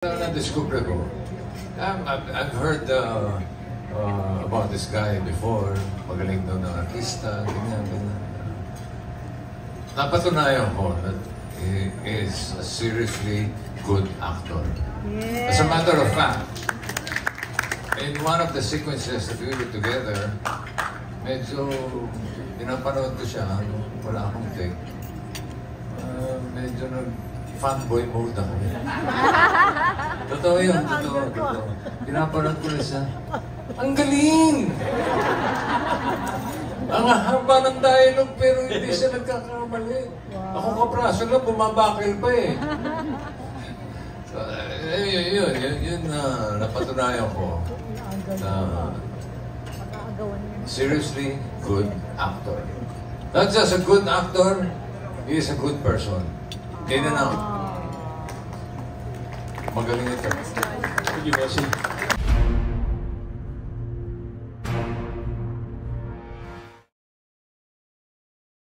Na-discover ko. I've heard about this guy before. Magaling daw na artista, ganyan. Napatunayan ko that he is a seriously good actor. Yeah. As a matter of fact, in one of the sequences that we were together, medyo pinapanood ko siya, wala akong take. Medyo fanboy mode ako. Totoo yun, totoo. Pinapanood ko na siya. Ang galing! Ang haba ng dialogue pero hindi siya nagkakamali. Ako kapraso lang, bumabakil pa eh. So, yun na napatunayan ko na seriously good actor. Not just a good actor, he is a good person. In and out. Magaling ito. Thank you, Bossy.